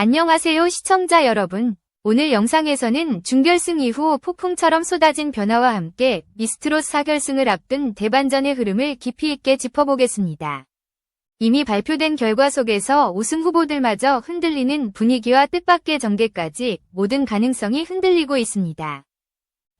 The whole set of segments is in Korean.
안녕하세요 시청자 여러분. 오늘 영상에서는 준결승 이후 폭풍처럼 쏟아진 변화와 함께 미스트롯 4결승을 앞둔 대반전의 흐름을 깊이 있게 짚어보겠습니다. 이미 발표된 결과 속에서 우승 후보들마저 흔들리는 분위기와 뜻밖의 전개까지 모든 가능성이 흔들리고 있습니다.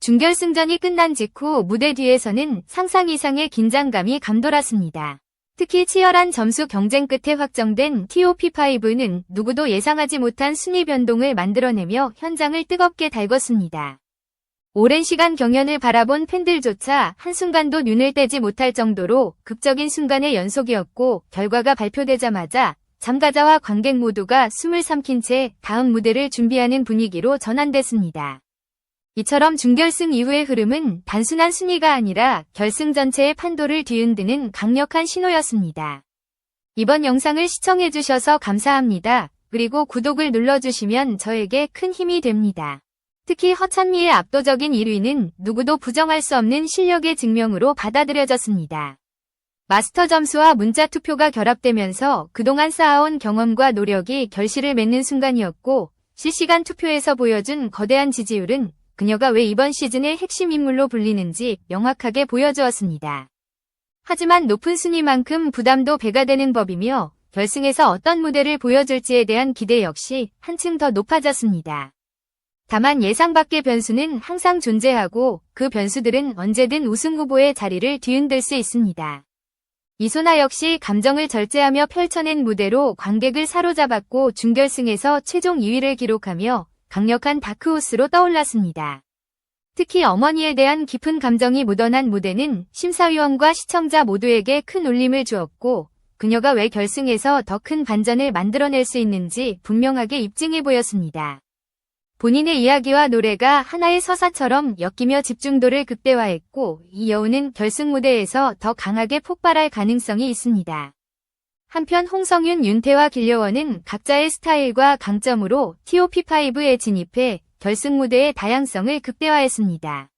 준결승전이 끝난 직후 무대 뒤에서는 상상 이상의 긴장감이 감돌았습니다. 특히 치열한 점수 경쟁 끝에 확정된 TOP5는 누구도 예상하지 못한 순위 변동을 만들어내며 현장을 뜨겁게 달궜습니다. 오랜 시간 경연을 바라본 팬들조차 한순간도 눈을 떼지 못할 정도로 극적인 순간의 연속이었고, 결과가 발표되자마자 참가자와 관객 모두가 숨을 삼킨 채 다음 무대를 준비하는 분위기로 전환됐습니다. 이처럼 준결승 이후의 흐름은 단순한 순위가 아니라 결승 전체의 판도를 뒤흔드는 강력한 신호였습니다. 이번 영상을 시청해주셔서 감사합니다. 그리고 구독을 눌러주시면 저에게 큰 힘이 됩니다. 특히 허찬미의 압도적인 1위는 누구도 부정할 수 없는 실력의 증명으로 받아들여졌습니다. 마스터 점수와 문자 투표가 결합되면서 그동안 쌓아온 경험과 노력이 결실을 맺는 순간이었고, 실시간 투표에서 보여준 거대한 지지율은 그녀가 왜 이번 시즌의 핵심 인물로 불리는지 명확하게 보여주었습니다. 하지만 높은 순위만큼 부담도 배가 되는 법이며, 결승에서 어떤 무대를 보여줄지에 대한 기대 역시 한층 더 높아졌습니다. 다만 예상 밖의 변수는 항상 존재하고, 그 변수들은 언제든 우승 후보의 자리를 뒤흔들 수 있습니다. 이소나 역시 감정을 절제하며 펼쳐낸 무대로 관객을 사로잡았고, 준결승에서 최종 2위를 기록하며 강력한 다크호스로 떠올랐습니다. 특히 어머니에 대한 깊은 감정이 묻어난 무대는 심사위원과 시청자 모두에게 큰 울림을 주었고, 그녀가 왜 결승에서 더 큰 반전을 만들어낼 수 있는지 분명하게 입증해 보였습니다. 본인의 이야기와 노래가 하나의 서사처럼 엮이며 집중도를 극대화했고, 이 여우는 결승 무대에서 더 강하게 폭발할 가능성이 있습니다. 한편 홍성윤, 윤태와 길려원은 각자의 스타일과 강점으로 TOP5에 진입해 결승 무대의 다양성을 극대화했습니다.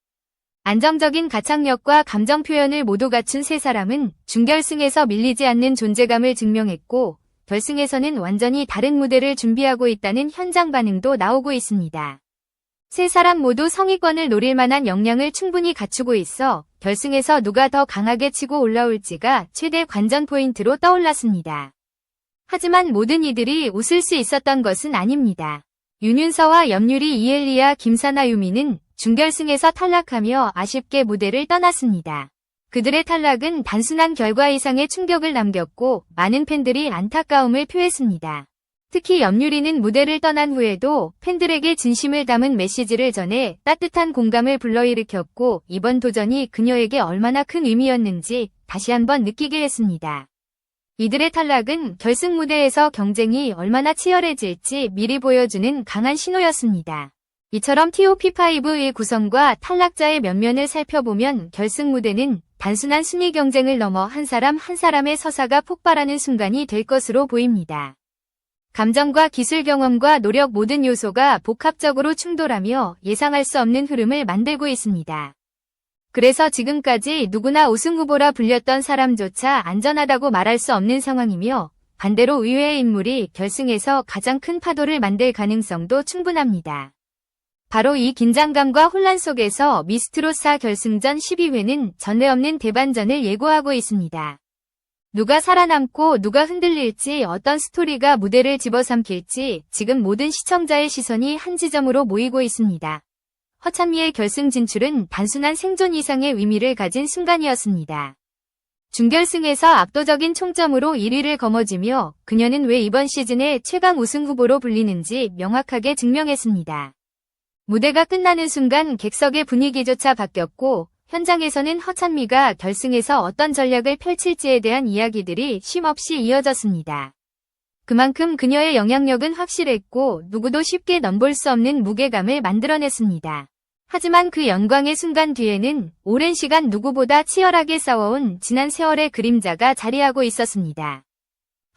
안정적인 가창력과 감정 표현을 모두 갖춘 세 사람은 준결승에서 밀리지 않는 존재감을 증명했고, 결승에서는 완전히 다른 무대를 준비하고 있다는 현장 반응도 나오고 있습니다. 세 사람 모두 상위권을 노릴 만한 역량을 충분히 갖추고 있어 결승에서 누가 더 강하게 치고 올라올지가 최대 관전 포인트로 떠올랐습니다. 하지만 모든 이들이 웃을 수 있었던 것은 아닙니다. 윤윤서와 염유리, 이엘리아, 김사나, 유미는 준결승에서 탈락하며 아쉽게 무대를 떠났습니다. 그들의 탈락은 단순한 결과 이상의 충격을 남겼고, 많은 팬들이 안타까움을 표했습니다. 특히 염유리는 무대를 떠난 후에도 팬들에게 진심을 담은 메시지를 전해 따뜻한 공감을 불러일으켰고, 이번 도전이 그녀에게 얼마나 큰 의미였는지 다시 한번 느끼게 했습니다. 이들의 탈락은 결승 무대에서 경쟁이 얼마나 치열해질지 미리 보여주는 강한 신호였습니다. 이처럼 TOP5의 구성과 탈락자의 면면을 살펴보면 결승 무대는 단순한 순위 경쟁을 넘어 한 사람 한 사람의 서사가 폭발하는 순간이 될 것으로 보입니다. 감정과 기술 경험과 노력, 모든 요소가 복합적으로 충돌하며 예상할 수 없는 흐름을 만들고 있습니다. 그래서 지금까지 누구나 우승 후보라 불렸던 사람조차 안전하다고 말할 수 없는 상황이며, 반대로 의외의 인물이 결승에서 가장 큰 파도를 만들 가능성도 충분합니다. 바로 이 긴장감과 혼란 속에서 미스트롯 4결승전 12회는 전례 없는 대반전을 예고하고 있습니다. 누가 살아남고 누가 흔들릴지, 어떤 스토리가 무대를 집어삼킬지 지금 모든 시청자의 시선이 한 지점으로 모이고 있습니다. 허찬미의 결승 진출은 단순한 생존 이상의 의미를 가진 순간이었습니다. 준결승에서 압도적인 총점으로 1위를 거머쥐며 그녀는 왜 이번 시즌의 최강 우승 후보로 불리는지 명확하게 증명했습니다. 무대가 끝나는 순간 객석의 분위기조차 바뀌었고, 현장에서는 허찬미가 결승에서 어떤 전략을 펼칠지에 대한 이야기들이 쉼없이 이어졌습니다. 그만큼 그녀의 영향력은 확실했고, 누구도 쉽게 넘볼 수 없는 무게감을 만들어냈습니다. 하지만 그 영광의 순간 뒤에는 오랜 시간 누구보다 치열하게 싸워온 지난 세월의 그림자가 자리하고 있었습니다.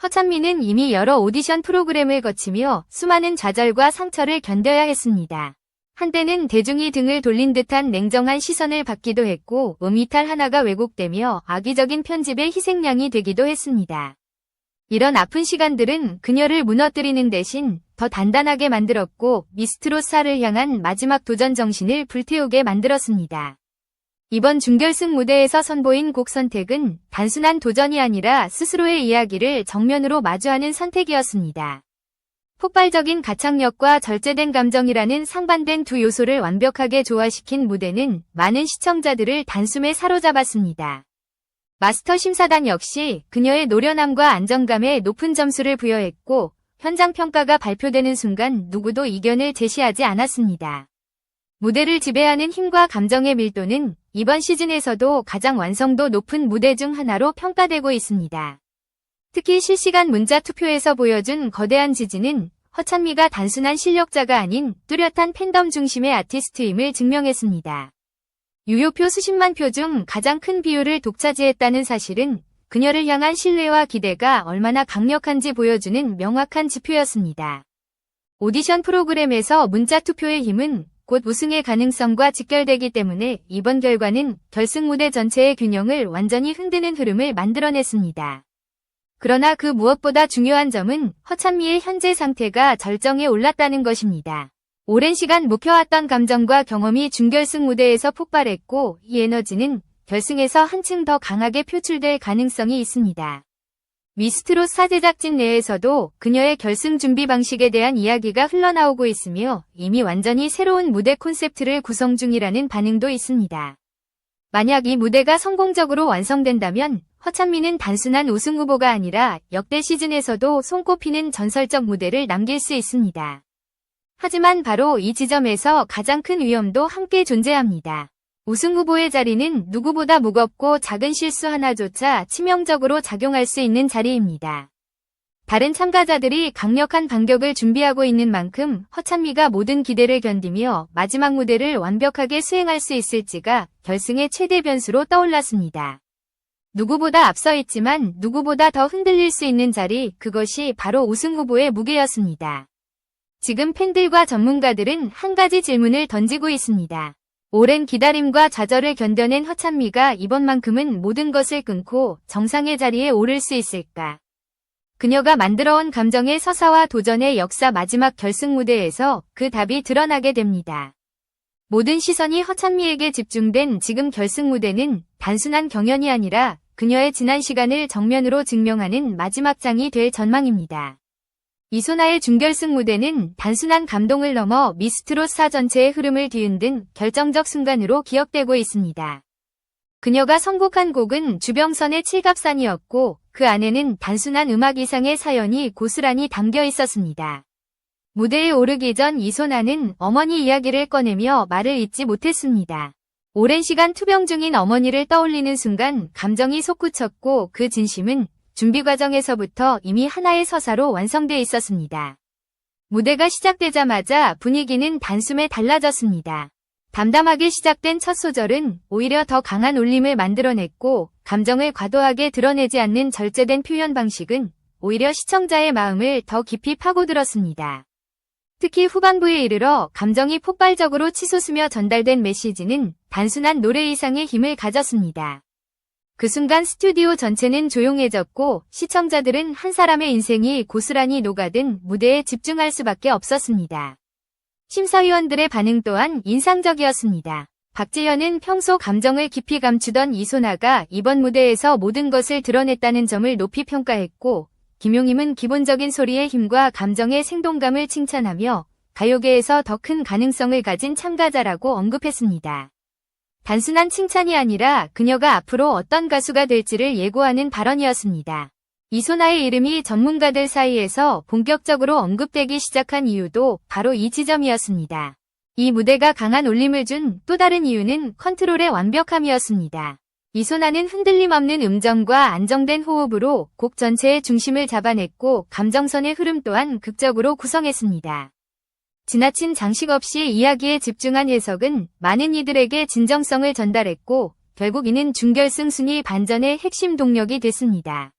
허찬미는 이미 여러 오디션 프로그램을 거치며 수많은 좌절과 상처를 견뎌야 했습니다. 한때는 대중이 등을 돌린 듯한 냉정한 시선을 받기도 했고, 이탈 하나가 왜곡되며 악의적인 편집의 희생양이 되기도 했습니다. 이런 아픈 시간들은 그녀를 무너뜨리는 대신 더 단단하게 만들었고 미스트로사를 향한 마지막 도전 정신을 불태우게 만들었습니다. 이번 준결승 무대에서 선보인 곡 선택은 단순한 도전이 아니라 스스로의 이야기를 정면으로 마주하는 선택이었습니다. 폭발적인 가창력과 절제된 감정이라는 상반된 두 요소를 완벽하게 조화시킨 무대는 많은 시청자들을 단숨에 사로잡았습니다. 마스터 심사단 역시 그녀의 노련함과 안정감에 높은 점수를 부여했고 현장 평가가 발표되는 순간 누구도 이견을 제시하지 않았습니다. 무대를 지배하는 힘과 감정의 밀도는 이번 시즌에서도 가장 완성도 높은 무대 중 하나로 평가되고 있습니다. 특히 실시간 문자 투표에서 보여준 거대한 지지는 허찬미가 단순한 실력자가 아닌 뚜렷한 팬덤 중심의 아티스트임을 증명했습니다. 유효표 수십만 표 중 가장 큰 비율을 독차지했다는 사실은 그녀를 향한 신뢰와 기대가 얼마나 강력한지 보여주는 명확한 지표였습니다. 오디션 프로그램에서 문자 투표의 힘은 곧 우승의 가능성과 직결되기 때문에 이번 결과는 결승 무대 전체의 균형을 완전히 흔드는 흐름을 만들어냈습니다. 그러나 그 무엇보다 중요한 점은 허찬미의 현재 상태가 절정에 올랐다는 것입니다. 오랜 시간 묵혀왔던 감정과 경험이 준결승 무대에서 폭발했고 이 에너지는 결승에서 한층 더 강하게 표출될 가능성이 있습니다. 미스트롯 제작진 내에서도 그녀의 결승 준비 방식에 대한 이야기가 흘러나오고 있으며 이미 완전히 새로운 무대 콘셉트를 구성 중이라는 반응도 있습니다. 만약 이 무대가 성공적으로 완성된다면 허찬미는 단순한 우승 후보가 아니라 역대 시즌에서도 손꼽히는 전설적 무대를 남길 수 있습니다. 하지만 바로 이 지점에서 가장 큰 위험도 함께 존재합니다. 우승 후보의 자리는 누구보다 무겁고 작은 실수 하나조차 치명적으로 작용할 수 있는 자리입니다. 다른 참가자들이 강력한 반격을 준비하고 있는 만큼 허찬미가 모든 기대를 견디며 마지막 무대를 완벽하게 수행할 수 있을지가 결승의 최대 변수로 떠올랐습니다. 누구보다 앞서 있지만 누구보다 더 흔들릴 수 있는 자리, 그것이 바로 우승 후보의 무게였습니다. 지금 팬들과 전문가들은 한 가지 질문을 던지고 있습니다. 오랜 기다림과 좌절을 견뎌낸 허찬미가 이번만큼은 모든 것을 끊고 정상의 자리에 오를 수 있을까? 그녀가 만들어온 감정의 서사와 도전의 역사 마지막 결승 무대에서 그 답이 드러나게 됩니다. 모든 시선이 허찬미에게 집중된 지금 결승 무대는 단순한 경연이 아니라 그녀의 지난 시간을 정면으로 증명하는 마지막 장이 될 전망입니다. 이소나의 준결승 무대는 단순한 감동을 넘어 미스트롯 전체의 흐름을 뒤흔든 결정적 순간으로 기억되고 있습니다. 그녀가 선곡한 곡은 주병선의 칠갑산이었고 그 안에는 단순한 음악 이상의 사연이 고스란히 담겨 있었습니다. 무대에 오르기 전 이소나는 어머니 이야기를 꺼내며 말을 잇지 못했습니다. 오랜 시간 투병 중인 어머니를 떠올리는 순간 감정이 솟구쳤고 그 진심은 준비 과정에서부터 이미 하나의 서사로 완성돼 있었습니다. 무대가 시작되자마자 분위기는 단숨에 달라졌습니다. 담담하게 시작된 첫 소절은 오히려 더 강한 울림을 만들어냈고 감정을 과도하게 드러내지 않는 절제된 표현 방식은 오히려 시청자의 마음을 더 깊이 파고들었습니다. 특히 후반부에 이르러 감정이 폭발적으로 치솟으며 전달된 메시지는 단순한 노래 이상의 힘을 가졌습니다. 그 순간 스튜디오 전체는 조용해졌고 시청자들은 한 사람의 인생이 고스란히 녹아든 무대에 집중할 수밖에 없었습니다. 심사위원들의 반응 또한 인상적이었습니다. 박재현은 평소 감정을 깊이 감추던 이소나가 이번 무대에서 모든 것을 드러냈다는 점을 높이 평가했고 김용임은 기본적인 소리의 힘과 감정의 생동감을 칭찬하며 가요계에서 더 큰 가능성을 가진 참가자라고 언급했습니다. 단순한 칭찬이 아니라 그녀가 앞으로 어떤 가수가 될지를 예고하는 발언이었습니다. 이소나의 이름이 전문가들 사이에서 본격적으로 언급되기 시작한 이유도 바로 이 지점이었습니다. 이 무대가 강한 울림을 준 또 다른 이유는 컨트롤의 완벽함이었습니다. 이소나는 흔들림 없는 음정과 안정된 호흡으로 곡 전체의 중심을 잡아냈고 감정선의 흐름 또한 극적으로 구성했습니다. 지나친 장식 없이 이야기에 집중한 해석은 많은 이들에게 진정성을 전달했고 결국 이는 준결승 순위 반전의 핵심 동력이 됐습니다.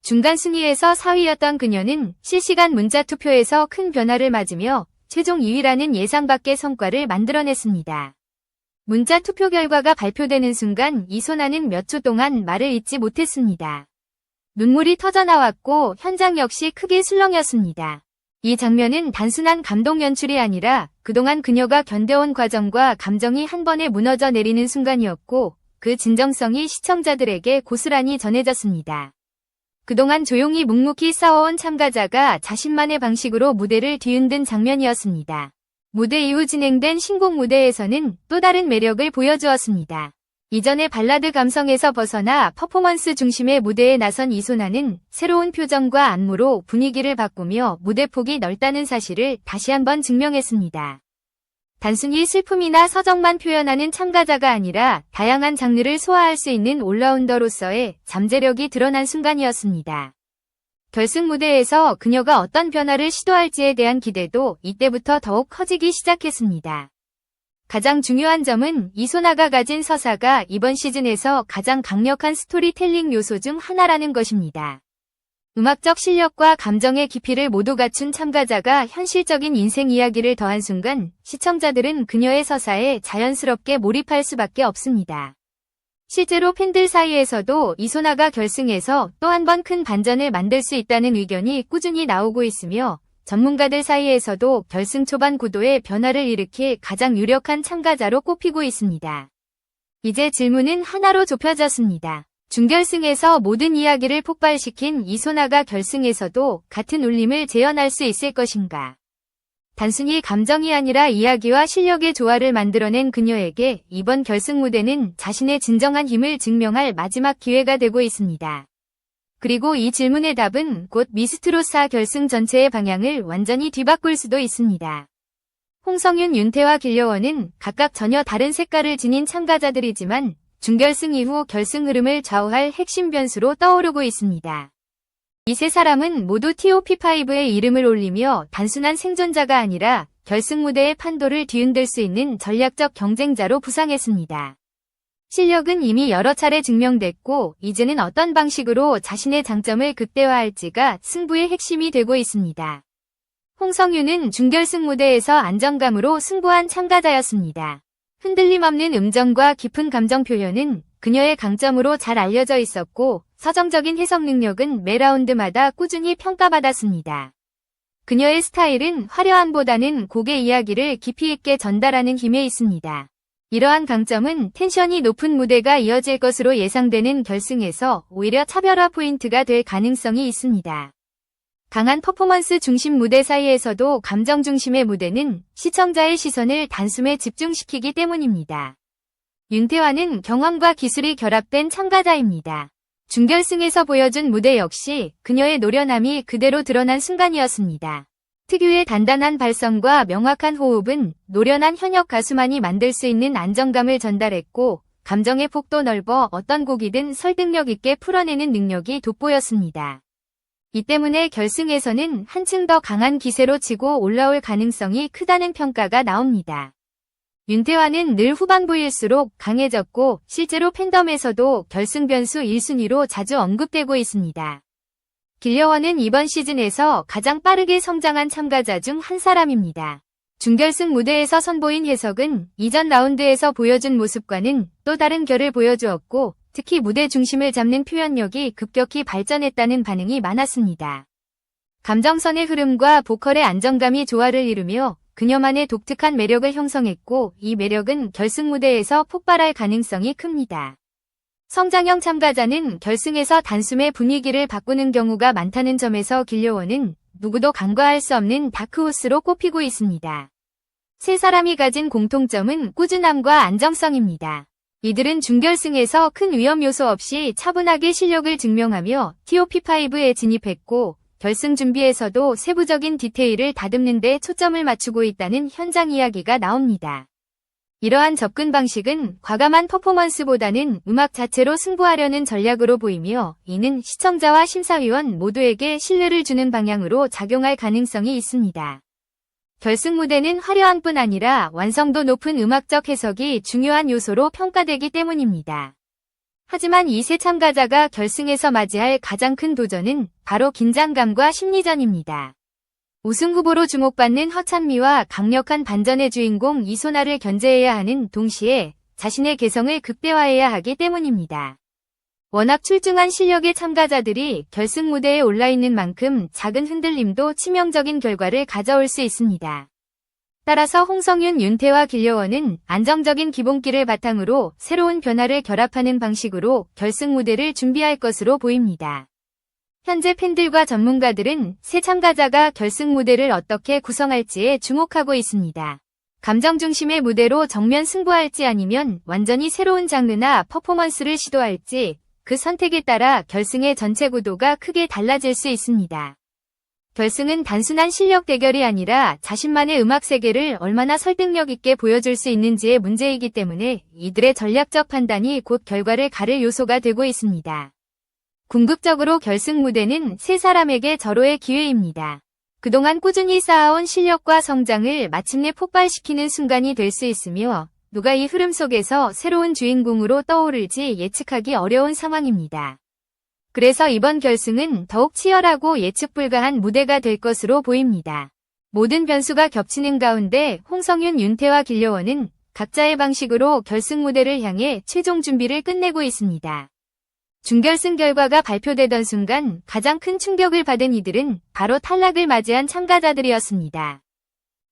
중간 순위에서 4위였던 그녀는 실시간 문자 투표에서 큰 변화를 맞으며 최종 2위라는 예상 밖의 성과를 만들어냈습니다. 문자 투표 결과가 발표되는 순간 이소나는 몇 초 동안 말을 잇지 못했습니다. 눈물이 터져나왔고 현장 역시 크게 술렁였습니다. 이 장면은 단순한 감동 연출이 아니라 그동안 그녀가 견뎌온 과정과 감정이 한 번에 무너져 내리는 순간이었고 그 진정성이 시청자들에게 고스란히 전해졌습니다. 그동안 조용히 묵묵히 싸워온 참가자가 자신만의 방식으로 무대를 뒤흔든 장면이었습니다. 무대 이후 진행된 신곡 무대에서는 또 다른 매력을 보여주었습니다. 이전의 발라드 감성에서 벗어나 퍼포먼스 중심의 무대에 나선 이소나는 새로운 표정과 안무로 분위기를 바꾸며 무대 폭이 넓다는 사실을 다시 한번 증명했습니다. 단순히 슬픔이나 서정만 표현하는 참가자가 아니라 다양한 장르를 소화할 수 있는 올라운더로서의 잠재력이 드러난 순간이었습니다. 결승 무대에서 그녀가 어떤 변화를 시도할지에 대한 기대도 이때부터 더욱 커지기 시작했습니다. 가장 중요한 점은 이소나가 가진 서사가 이번 시즌에서 가장 강력한 스토리텔링 요소 중 하나라는 것입니다. 음악적 실력과 감정의 깊이를 모두 갖춘 참가자가 현실적인 인생 이야기를 더한 순간 시청자들은 그녀의 서사에 자연스럽게 몰입할 수밖에 없습니다. 실제로 팬들 사이에서도 이소나가 결승에서 또 한 번 큰 반전을 만들 수 있다는 의견이 꾸준히 나오고 있으며 전문가들 사이에서도 결승 초반 구도의 변화를 일으킬 가장 유력한 참가자로 꼽히고 있습니다. 이제 질문은 하나로 좁혀졌습니다. 준결승에서 모든 이야기를 폭발시킨 이소나가 결승에서도 같은 울림을 재현할 수 있을 것인가? 단순히 감정이 아니라 이야기와 실력의 조화를 만들어낸 그녀에게 이번 결승 무대는 자신의 진정한 힘을 증명할 마지막 기회가 되고 있습니다. 그리고 이 질문의 답은 곧 미스트롯4 결승 전체의 방향을 완전히 뒤바꿀 수도 있습니다. 홍성윤, 윤태와 길려원은 각각 전혀 다른 색깔을 지닌 참가자들이지만 준결승 이후 결승 흐름을 좌우할 핵심 변수로 떠오르고 있습니다. 이 세 사람은 모두 TOP5의 이름을 올리며 단순한 생존자가 아니라 결승 무대의 판도를 뒤흔들 수 있는 전략적 경쟁자로 부상했습니다. 실력은 이미 여러 차례 증명됐고 이제는 어떤 방식으로 자신의 장점을 극대화할지가 승부의 핵심이 되고 있습니다. 홍성윤은 준결승 무대에서 안정감으로 승부한 참가자였습니다. 흔들림 없는 음정과 깊은 감정 표현은 그녀의 강점으로 잘 알려져 있었고 서정적인 해석 능력은 매 라운드마다 꾸준히 평가받았습니다. 그녀의 스타일은 화려함보다는 곡의 이야기를 깊이 있게 전달하는 힘에 있습니다. 이러한 강점은 텐션이 높은 무대가 이어질 것으로 예상되는 결승에서 오히려 차별화 포인트가 될 가능성이 있습니다. 강한 퍼포먼스 중심 무대 사이에서도 감정 중심의 무대는 시청자의 시선을 단숨에 집중시키기 때문입니다. 윤태환은 경험과 기술이 결합된 참가자입니다. 준결승에서 보여준 무대 역시 그녀의 노련함이 그대로 드러난 순간이었습니다. 특유의 단단한 발성과 명확한 호흡은 노련한 현역 가수만이 만들 수 있는 안정감을 전달했고 감정의 폭도 넓어 어떤 곡이든 설득력 있게 풀어내는 능력이 돋보였습니다. 이 때문에 결승에서는 한층 더 강한 기세로 치고 올라올 가능성이 크다는 평가가 나옵니다. 윤태환은 늘 후반부일수록 강해졌고 실제로 팬덤에서도 결승 변수 1순위로 자주 언급되고 있습니다. 길려원은 이번 시즌에서 가장 빠르게 성장한 참가자 중 한 사람입니다. 준결승 무대에서 선보인 해석은 이전 라운드에서 보여준 모습과는 또 다른 결을 보여주었고 특히 무대 중심을 잡는 표현력이 급격히 발전했다는 반응이 많았습니다. 감정선의 흐름과 보컬의 안정감이 조화를 이루며 그녀만의 독특한 매력을 형성했고 이 매력은 결승 무대에서 폭발할 가능성이 큽니다. 성장형 참가자는 결승에서 단숨에 분위기를 바꾸는 경우가 많다는 점에서 길려원은 누구도 간과할 수 없는 다크호스로 꼽히고 있습니다. 세 사람이 가진 공통점은 꾸준함과 안정성입니다. 이들은 준결승에서 큰 위험 요소 없이 차분하게 실력을 증명하며 TOP5에 진입했고 결승 준비에서도 세부적인 디테일을 다듬는 데 초점을 맞추고 있다는 현장 이야기가 나옵니다. 이러한 접근 방식은 과감한 퍼포먼스보다는 음악 자체로 승부하려는 전략으로 보이며 이는 시청자와 심사위원 모두에게 신뢰를 주는 방향으로 작용할 가능성이 있습니다. 결승 무대는 화려함뿐 아니라 완성도 높은 음악적 해석이 중요한 요소로 평가되기 때문입니다. 하지만 이 세 참가자가 결승에서 맞이할 가장 큰 도전은 바로 긴장감과 심리전입니다. 우승 후보로 주목받는 허찬미와 강력한 반전의 주인공 이소나를 견제해야 하는 동시에 자신의 개성을 극대화해야 하기 때문입니다. 워낙 출중한 실력의 참가자들이 결승 무대에 올라 있는 만큼 작은 흔들림도 치명적인 결과를 가져올 수 있습니다. 따라서 홍성윤, 윤태와 길려원은 안정적인 기본기를 바탕으로 새로운 변화를 결합하는 방식으로 결승 무대를 준비할 것으로 보입니다. 현재 팬들과 전문가들은 새 참가자가 결승 무대를 어떻게 구성할지에 주목하고 있습니다. 감정 중심의 무대로 정면 승부할지 아니면 완전히 새로운 장르나 퍼포먼스를 시도할지 그 선택에 따라 결승의 전체 구도가 크게 달라질 수 있습니다. 결승은 단순한 실력 대결이 아니라 자신만의 음악 세계를 얼마나 설득력 있게 보여줄 수 있는지의 문제이기 때문에 이들의 전략적 판단이 곧 결과를 가를 요소가 되고 있습니다. 궁극적으로 결승 무대는 세 사람에게 절호의 기회입니다. 그동안 꾸준히 쌓아온 실력과 성장을 마침내 폭발시키는 순간이 될 수 있으며 누가 이 흐름 속에서 새로운 주인공으로 떠오를지 예측하기 어려운 상황입니다. 그래서 이번 결승은 더욱 치열하고 예측 불가한 무대가 될 것으로 보입니다. 모든 변수가 겹치는 가운데 홍성윤, 윤태와 길려원은 각자의 방식으로 결승 무대를 향해 최종 준비를 끝내고 있습니다. 준결승 결과가 발표되던 순간 가장 큰 충격을 받은 이들은 바로 탈락을 맞이한 참가자들이었습니다.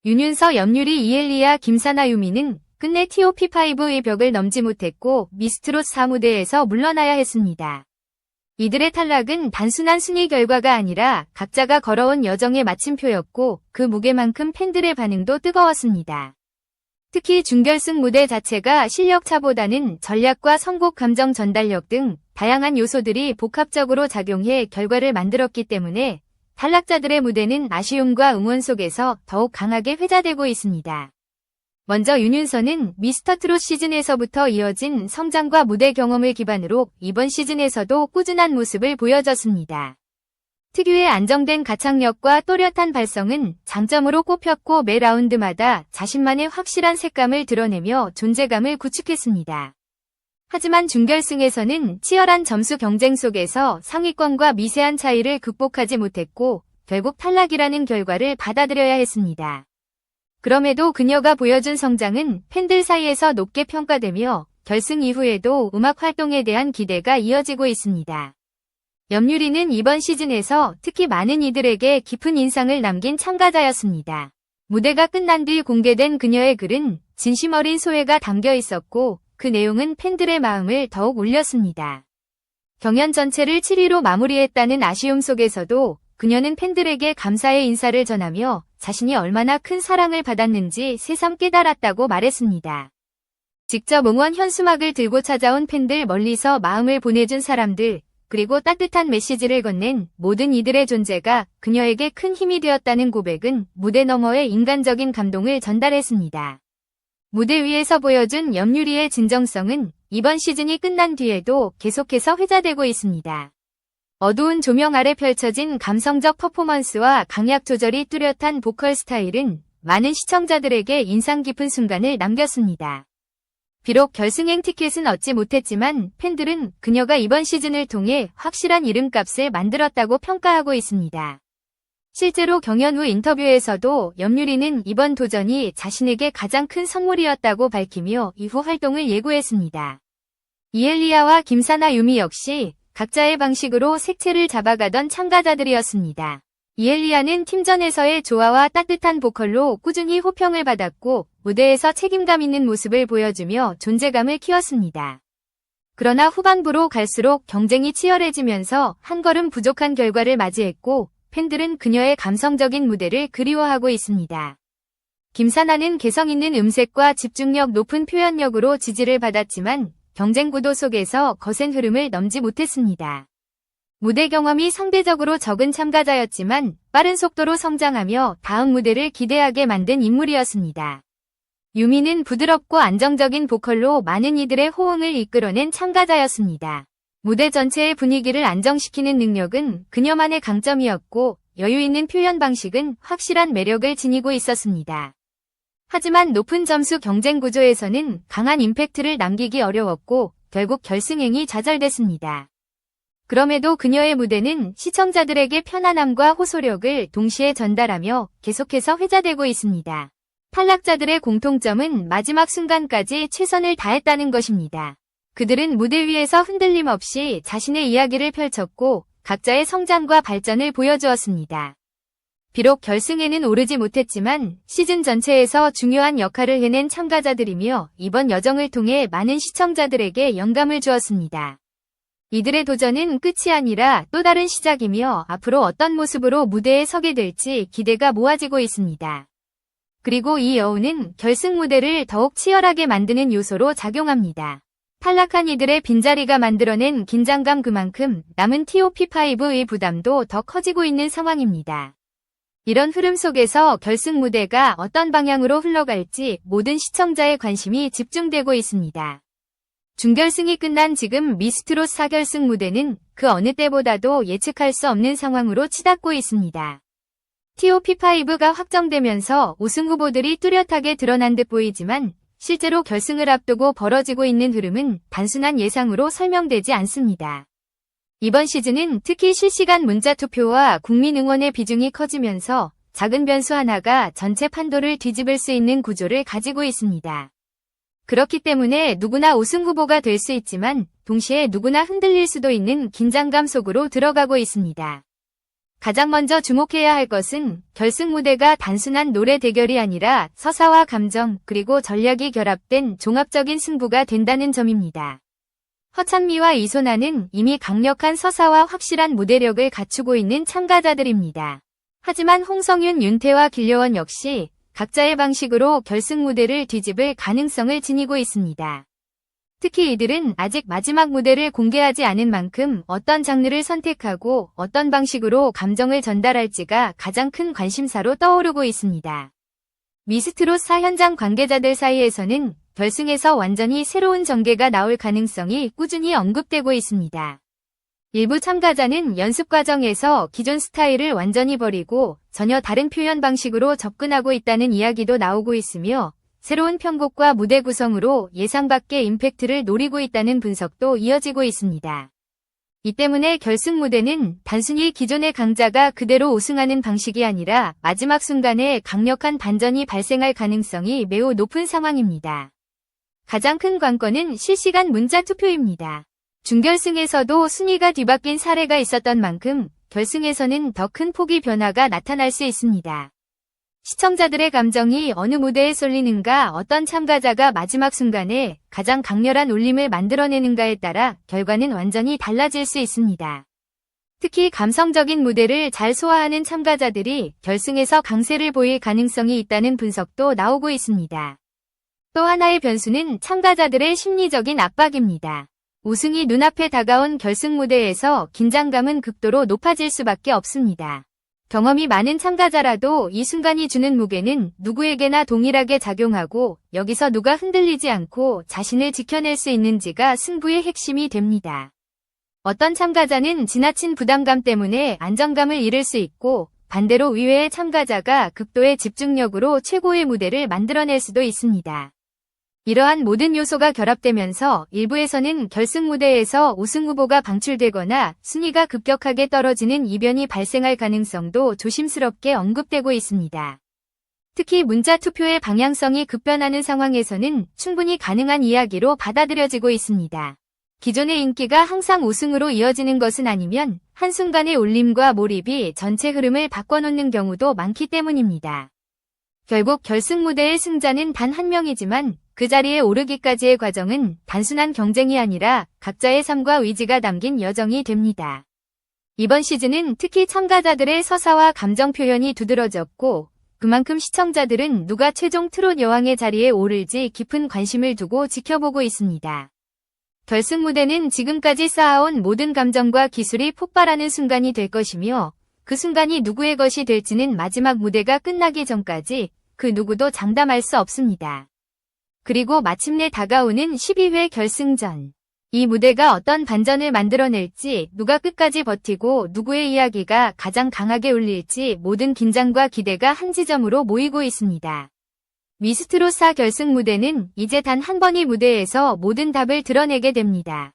윤윤서, 염유리, 이엘리아, 김사나, 유미는 끝내 TOP5의 벽을 넘지 못했고 미스트롯 4무대에서 물러나야 했습니다. 이들의 탈락은 단순한 순위 결과가 아니라 각자가 걸어온 여정의 마침표였고 그 무게만큼 팬들의 반응도 뜨거웠습니다. 특히 준결승 무대 자체가 실력차보다는 전략과 선곡, 감정 전달력 등 다양한 요소들이 복합적으로 작용해 결과를 만들었기 때문에 탈락자들의 무대는 아쉬움과 응원 속에서 더욱 강하게 회자되고 있습니다. 먼저 윤윤서는 미스터트롯 시즌에서부터 이어진 성장과 무대 경험을 기반으로 이번 시즌에서도 꾸준한 모습을 보여줬습니다. 특유의 안정된 가창력과 또렷한 발성은 장점으로 꼽혔고 매 라운드마다 자신만의 확실한 색감을 드러내며 존재감을 구축했습니다. 하지만 준결승에서는 치열한 점수 경쟁 속에서 상위권과 미세한 차이를 극복하지 못했고 결국 탈락이라는 결과를 받아들여야 했습니다. 그럼에도 그녀가 보여준 성장은 팬들 사이에서 높게 평가되며 결승 이후에도 음악 활동에 대한 기대가 이어지고 있습니다. 염유리는 이번 시즌에서 특히 많은 이들에게 깊은 인상을 남긴 참가자였습니다. 무대가 끝난 뒤 공개된 그녀의 글은 진심 어린 소회가 담겨 있었고 그 내용은 팬들의 마음을 더욱 울렸습니다. 경연 전체를 7위로 마무리했다는 아쉬움 속에서도 그녀는 팬들에게 감사의 인사를 전하며 자신이 얼마나 큰 사랑을 받았는지 새삼 깨달았다고 말했습니다. 직접 응원 현수막을 들고 찾아온 팬들, 멀리서 마음을 보내준 사람들, 그리고 따뜻한 메시지를 건넨 모든 이들의 존재가 그녀에게 큰 힘이 되었다는 고백은 무대 너머의 인간적인 감동을 전달했습니다. 무대 위에서 보여준 염유리의 진정성은 이번 시즌이 끝난 뒤에도 계속해서 회자되고 있습니다. 어두운 조명 아래 펼쳐진 감성적 퍼포먼스와 강약 조절이 뚜렷한 보컬 스타일은 많은 시청자들에게 인상 깊은 순간을 남겼습니다. 비록 결승행 티켓은 얻지 못했지만 팬들은 그녀가 이번 시즌을 통해 확실한 이름값을 만들었다고 평가하고 있습니다. 실제로 경연 후 인터뷰에서도 염유리는 이번 도전이 자신에게 가장 큰 선물이었다고 밝히며 이후 활동을 예고했습니다. 이엘리아와 김사나, 유미 역시 각자의 방식으로 색채를 잡아가던 참가자들이었습니다. 이엘리아는 팀전에서의 조화와 따뜻한 보컬로 꾸준히 호평을 받았고 무대에서 책임감 있는 모습을 보여주며 존재감을 키웠습니다. 그러나 후반부로 갈수록 경쟁이 치열해지면서 한 걸음 부족한 결과를 맞이했고 팬들은 그녀의 감성적인 무대를 그리워하고 있습니다. 김사나는 개성 있는 음색과 집중력 높은 표현력으로 지지를 받았지만 경쟁 구도 속에서 거센 흐름을 넘지 못했습니다. 무대 경험이 상대적으로 적은 참가자였지만 빠른 속도로 성장하며 다음 무대를 기대하게 만든 인물이었습니다. 유미는 부드럽고 안정적인 보컬로 많은 이들의 호응을 이끌어낸 참가자였습니다. 무대 전체의 분위기를 안정시키는 능력은 그녀만의 강점이었고 여유 있는 표현 방식은 확실한 매력을 지니고 있었습니다. 하지만 높은 점수 경쟁 구조에서는 강한 임팩트를 남기기 어려웠고 결국 결승행이 좌절됐습니다. 그럼에도 그녀의 무대는 시청자들에게 편안함과 호소력을 동시에 전달하며 계속해서 회자되고 있습니다. 탈락자들의 공통점은 마지막 순간까지 최선을 다했다는 것입니다. 그들은 무대 위에서 흔들림 없이 자신의 이야기를 펼쳤고 각자의 성장과 발전을 보여주었습니다. 비록 결승에는 오르지 못했지만 시즌 전체에서 중요한 역할을 해낸 참가자들이며 이번 여정을 통해 많은 시청자들에게 영감을 주었습니다. 이들의 도전은 끝이 아니라 또 다른 시작이며 앞으로 어떤 모습으로 무대에 서게 될지 기대가 모아지고 있습니다. 그리고 이 여우는 결승 무대를 더욱 치열하게 만드는 요소로 작용합니다. 탈락한 이들의 빈자리가 만들어낸 긴장감, 그만큼 남은 TOP5의 부담도 더 커지고 있는 상황입니다. 이런 흐름 속에서 결승 무대가 어떤 방향으로 흘러갈지 모든 시청자의 관심이 집중되고 있습니다. 준결승이 끝난 지금 미스트롯 4결승 무대는 그 어느 때보다도 예측할 수 없는 상황으로 치닫고 있습니다. TOP5가 확정되면서 우승 후보들이 뚜렷하게 드러난 듯 보이지만 실제로 결승을 앞두고 벌어지고 있는 흐름은 단순한 예상으로 설명되지 않습니다. 이번 시즌은 특히 실시간 문자 투표와 국민 응원의 비중이 커지면서 작은 변수 하나가 전체 판도를 뒤집을 수 있는 구조를 가지고 있습니다. 그렇기 때문에 누구나 우승 후보가 될 수 있지만 동시에 누구나 흔들릴 수도 있는 긴장감 속으로 들어가고 있습니다. 가장 먼저 주목해야 할 것은 결승 무대가 단순한 노래 대결이 아니라 서사와 감정 그리고 전략이 결합된 종합적인 승부가 된다는 점입니다. 허찬미와 이소나는 이미 강력한 서사와 확실한 무대력을 갖추고 있는 참가자들입니다. 하지만 홍성윤, 윤태와 길려원 역시 각자의 방식으로 결승 무대를 뒤집을 가능성을 지니고 있습니다. 특히 이들은 아직 마지막 무대를 공개하지 않은 만큼 어떤 장르를 선택하고 어떤 방식으로 감정을 전달할지가 가장 큰 관심사로 떠오르고 있습니다. 미스트롯 4 현장 관계자들 사이에서는 결승에서 완전히 새로운 전개가 나올 가능성이 꾸준히 언급되고 있습니다. 일부 참가자는 연습 과정에서 기존 스타일을 완전히 버리고 전혀 다른 표현 방식으로 접근하고 있다는 이야기도 나오고 있으며 새로운 편곡과 무대 구성으로 예상 밖의 임팩트를 노리고 있다는 분석도 이어지고 있습니다. 이 때문에 결승 무대는 단순히 기존의 강자가 그대로 우승하는 방식이 아니라 마지막 순간에 강력한 반전이 발생할 가능성이 매우 높은 상황입니다. 가장 큰 관건은 실시간 문자 투표입니다. 준결승에서도 순위가 뒤바뀐 사례가 있었던 만큼 결승에서는 더 큰 폭의 변화가 나타날 수 있습니다. 시청자들의 감정이 어느 무대에 쏠리는가, 어떤 참가자가 마지막 순간에 가장 강렬한 울림을 만들어내는가에 따라 결과는 완전히 달라질 수 있습니다. 특히 감성적인 무대를 잘 소화하는 참가자들이 결승에서 강세를 보일 가능성이 있다는 분석도 나오고 있습니다. 또 하나의 변수는 참가자들의 심리적인 압박입니다. 우승이 눈앞에 다가온 결승 무대에서 긴장감은 극도로 높아질 수밖에 없습니다. 경험이 많은 참가자라도 이 순간이 주는 무게는 누구에게나 동일하게 작용하고 여기서 누가 흔들리지 않고 자신을 지켜낼 수 있는지가 승부의 핵심이 됩니다. 어떤 참가자는 지나친 부담감 때문에 안정감을 잃을 수 있고 반대로 의외의 참가자가 극도의 집중력으로 최고의 무대를 만들어낼 수도 있습니다. 이러한 모든 요소가 결합되면서 일부에서는 결승 무대에서 우승 후보가 방출되거나 순위가 급격하게 떨어지는 이변이 발생할 가능성도 조심스럽게 언급되고 있습니다. 특히 문자 투표의 방향성이 급변하는 상황에서는 충분히 가능한 이야기로 받아들여지고 있습니다. 기존의 인기가 항상 우승으로 이어지는 것은 아니면 한순간의 울림과 몰입이 전체 흐름을 바꿔놓는 경우도 많기 때문입니다. 결국 결승 무대의 승자는 단 한 명이지만 그 자리에 오르기까지의 과정은 단순한 경쟁이 아니라 각자의 삶과 의지가 담긴 여정이 됩니다. 이번 시즌은 특히 참가자들의 서사와 감정 표현이 두드러졌고 그만큼 시청자들은 누가 최종 트롯 여왕의 자리에 오를지 깊은 관심을 두고 지켜보고 있습니다. 결승 무대는 지금까지 쌓아온 모든 감정과 기술이 폭발하는 순간이 될 것이며 그 순간이 누구의 것이 될지는 마지막 무대가 끝나기 전까지 그 누구도 장담할 수 없습니다. 그리고 마침내 다가오는 12회 결승전. 이 무대가 어떤 반전을 만들어낼지, 누가 끝까지 버티고 누구의 이야기가 가장 강하게 울릴지 모든 긴장과 기대가 한 지점으로 모이고 있습니다. 미스트롯 4 결승 무대는 이제 단 한 번의 무대에서 모든 답을 드러내게 됩니다.